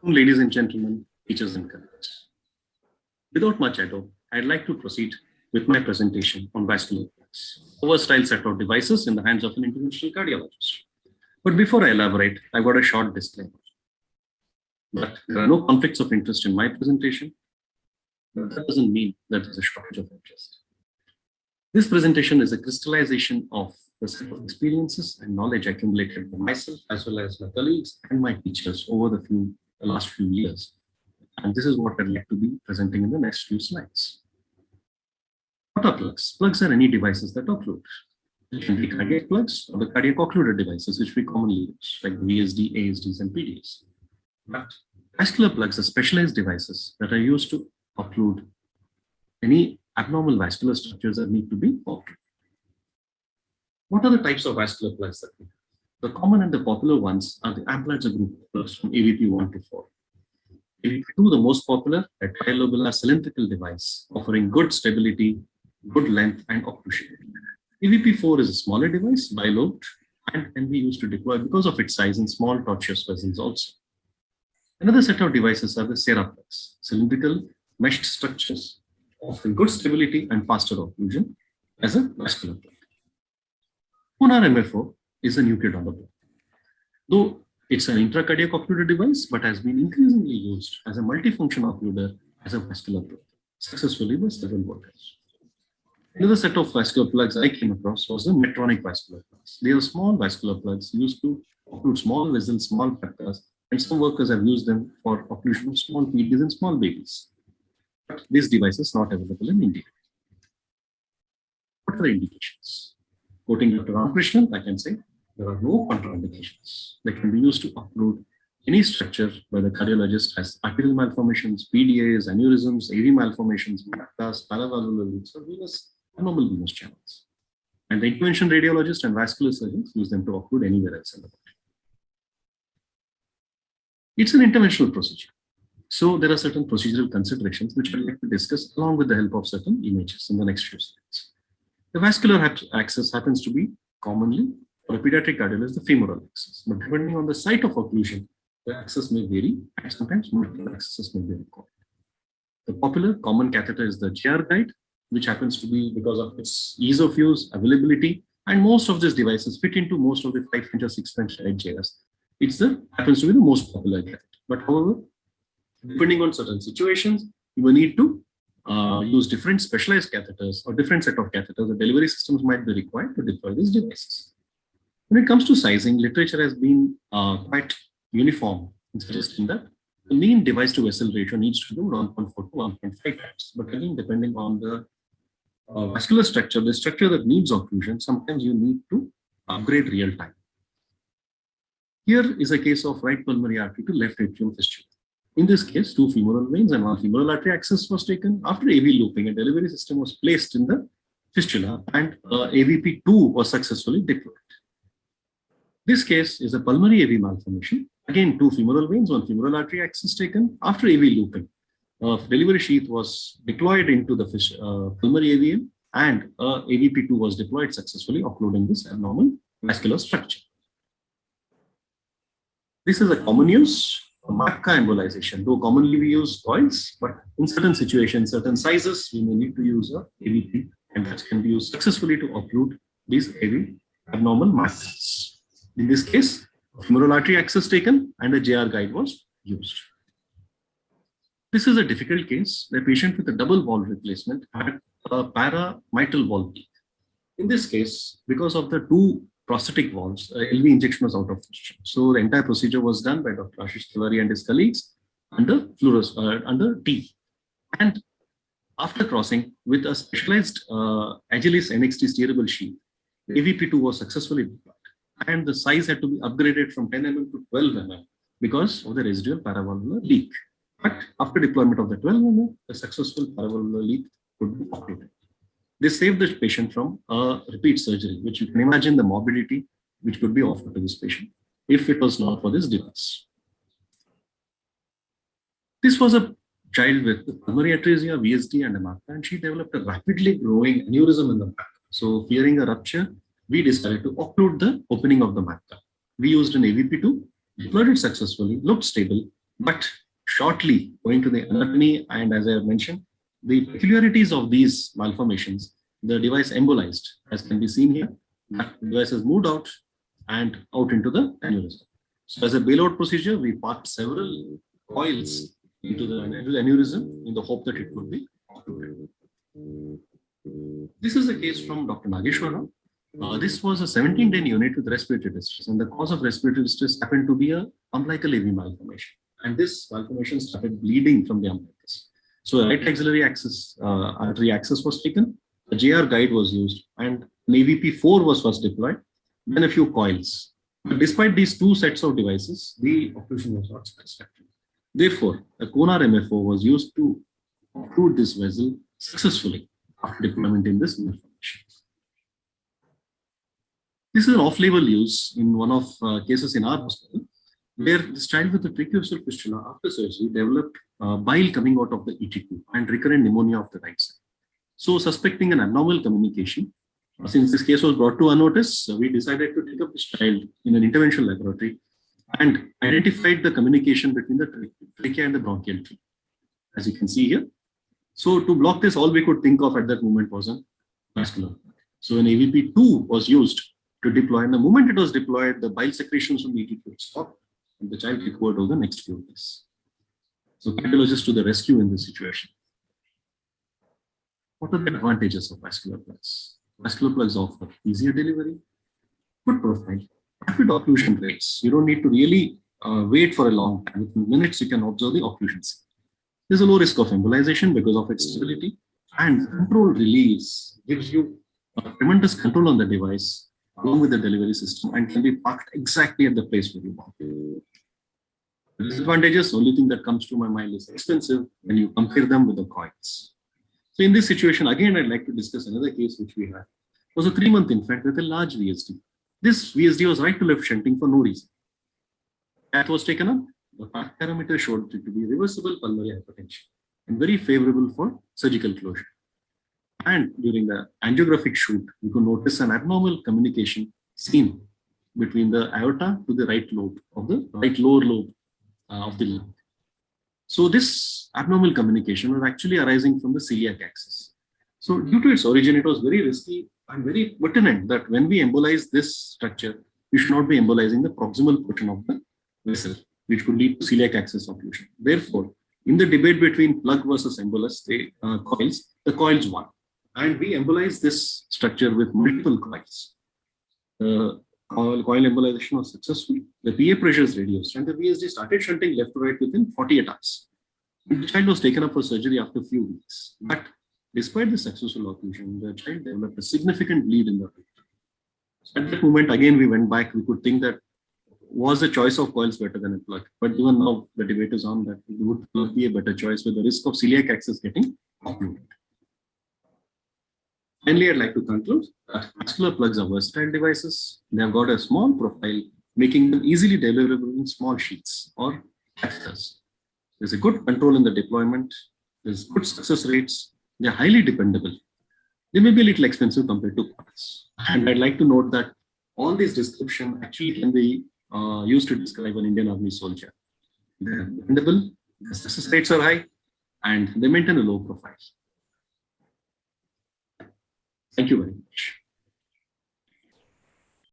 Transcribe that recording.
Ladies and gentlemen, teachers and colleagues. Without much ado, I'd like to proceed with my presentation on vascular plugs, a versatile set of devices in the hands of an interventional cardiologist. But before I elaborate, I've got a short disclaimer. But there are no conflicts of interest in my presentation, but that doesn't mean that there's a shortage of interest. This presentation is a crystallization of the set of experiences and knowledge accumulated by myself as well as my colleagues and my teachers over the last few years. And this is what I'd like to be presenting in the next few slides. What are plugs? Plugs are any devices that occlude. They can be cardiac plugs or the cardiac occluder devices, which we commonly use, like VSD, ASDs, and PDAs. But vascular plugs are specialized devices that are used to occlude any abnormal vascular structures that need to be occluded. What are the types of vascular plugs that we have? The common and the popular ones are the Amplatzer group of plugs from AVP 1 to 4. AVP 2, the most popular, a trilobular cylindrical device offering good stability, good length, and occlusion. AVP 4 is a smaller device, bilobed, and can be used to deploy because of its size in small tortuous vessels also. Another set of devices are the Sera plugs, cylindrical meshed structures offering good stability and faster occlusion as a vascular plug. Konar MFO is a nuclear donor plug. Though it's an intracardiac occluder device, but has been increasingly used as a multifunction occluder as a vascular plug, successfully by several workers. Another set of vascular plugs I came across was the Medtronic vascular plugs. They are small vascular plugs used to occlude small vessels, small factors, and some workers have used them for occlusion of small PDs and small babies. But this device is not available in India. What are the indications? Quoting Dr. Ramakrishnan, I can say there are no contraindications. They can be used to occlude any structure by the cardiologist as arterial malformations, PDAs, aneurysms, AV malformations, MACTAs, paravalvular leaks, or venous, abnormal venous channels. And the intervention radiologist and vascular surgeons use them to occlude anywhere else in the body. It's an interventional procedure. So there are certain procedural considerations which I'd like to discuss along with the help of certain images in the next few slides. The vascular axis happens to be commonly, for a pediatric cardiologist, the femoral axis. But depending on the site of occlusion, the axis may vary and sometimes multiple axes may be required. The popular common catheter is the JR guide, which happens to be because of its ease of use, availability, and most of these devices fit into most of the 5-French or 6-French JRs. Happens to be the most popular catheter. But however, depending on certain situations, you will need to use different specialized catheters or different set of catheters. The delivery systems might be required to deploy these devices. When it comes to sizing, literature has been quite uniform in suggesting that the mean device to vessel ratio needs to be 1.4 to 1.5 times. But again, depending on the vascular structure, the structure that needs occlusion, sometimes you need to upgrade real time. Here is a case of right pulmonary artery to left atrial fistula. In this case, 2 femoral veins and 1 femoral artery axis was taken. After AV looping, a delivery system was placed in the fistula and AVP2 was successfully deployed. This case is a pulmonary AV malformation. Again, 2 femoral veins, 1 femoral artery axis taken. After AV looping, delivery sheath was deployed into the pulmonary AVM and AVP2 was deployed successfully, occluding this abnormal vascular structure. This is a common use. MACA embolization, though commonly we use coils, but in certain situations, certain sizes, we may need to use a AVP, and that can be used successfully to occlude these AV abnormal MACs. In this case, femoral artery axis taken and a JR guide was used. This is a difficult case. The patient with a double valve replacement had a paramitral valve leak. In this case, because of the 2 prosthetic valves, LV injection was out of question. So the entire procedure was done by Dr. Ashish Tiwari and his colleagues under T. And after crossing with a specialized Agilis NXT steerable sheath, AVP2 was successfully deployed. And the size had to be upgraded from 10 mm to 12 mm because of the residual paravalvular leak. But after deployment of the 12 mm, the successful paravalvular leak could be occluded. This saved the patient from a repeat surgery, which you can imagine the morbidity which could be offered to this patient if it was not for this device. This was a child with pulmonary atresia, VSD, and a MACA, and she developed a rapidly growing aneurysm in the MACA. So, fearing a rupture, we decided to occlude the opening of the MACA. We used an AVP2, deployed it successfully, looked stable, But shortly going to the anatomy, and as I have mentioned, the peculiarities of these malformations, the device embolized, as can be seen here, that device has moved out and out into the aneurysm. So as a bailout procedure, we packed several coils into the aneurysm in the hope that it could be occluded. This is a case from Dr. Nageshwara. This was a 17-day unit with respiratory distress, and the cause of respiratory distress happened to be a umbilical AV malformation. And this malformation started bleeding from the umbilicus. So right axillary axis, artery axis was taken, a JR guide was used, and an AVP4 was first deployed, then a few coils. But despite these two sets of devices, the occlusion was not satisfactory. Therefore, a Konar MFO was used to occlude this vessel successfully after deployment in this malformation. This is an off-label use in one of cases in our hospital, where this child with a tracheostomy fistula after surgery developed bile coming out of the ET tube and recurrent pneumonia of the right side. So, suspecting an abnormal communication, since this case was brought to our notice, we decided to take up this child in an interventional laboratory and identified the communication between the trachea and the bronchial tree, as you can see here. So, to block this, all we could think of at that moment was a vascular. So, an AVP2 was used to deploy, and the moment it was deployed, the bile secretions from the ET tube stopped, and the child recovered over the next few days. So, cardiologists to the rescue in this situation. What are the advantages of vascular plugs? Vascular plugs offer easier delivery, good profile, rapid occlusion rates. You don't need to really wait for a long time. Within minutes, you can observe the occlusions. There's a low risk of embolization because of its stability, and controlled release gives you tremendous control on the device along with the delivery system and can be parked exactly at the place where you want. The disadvantages, only thing that comes to my mind is expensive when you compare them with the coils. So in this situation, again, I'd like to discuss another case which we had. It was a 3-month infant with a large VSD. This VSD was right to left shunting for no reason. That was taken up. The parameter showed it to be reversible pulmonary hypertension and very favorable for surgical closure. And during the angiographic shoot, we could notice an abnormal communication seen between the aorta to the right lobe of the right lower lobe of the lung. So this abnormal communication was actually arising from the celiac axis. So due to its origin, it was very risky and very pertinent that when we embolize this structure, we should not be embolizing the proximal portion of the vessel, which could lead to celiac axis occlusion. Therefore, in the debate between plug versus embolus, the coils won. And we embolize this structure with multiple coils. The coil embolization was successful. The PA pressures reduced, and the VSD started shunting left to right within 48 hours. The child was taken up for surgery after a few weeks. But despite the successful occlusion, the child developed a significant bleed in the rectum. So at that moment, again, we went back. We could think that was the choice of coils better than a plug? But even now, the debate is on that it would be a better choice with the risk of celiac axis getting occluded. Finally, I'd like to conclude that vascular plugs are versatile devices. They have got a small profile, making them easily deliverable in small sheets or catheters. There's a good control in the deployment. There's good success rates. They're highly dependable. They may be a little expensive compared to coils. And I'd like to note that all these description actually can be used to describe an Indian Army soldier. They're dependable, the success rates are high, and they maintain a low profile. Thank you very much.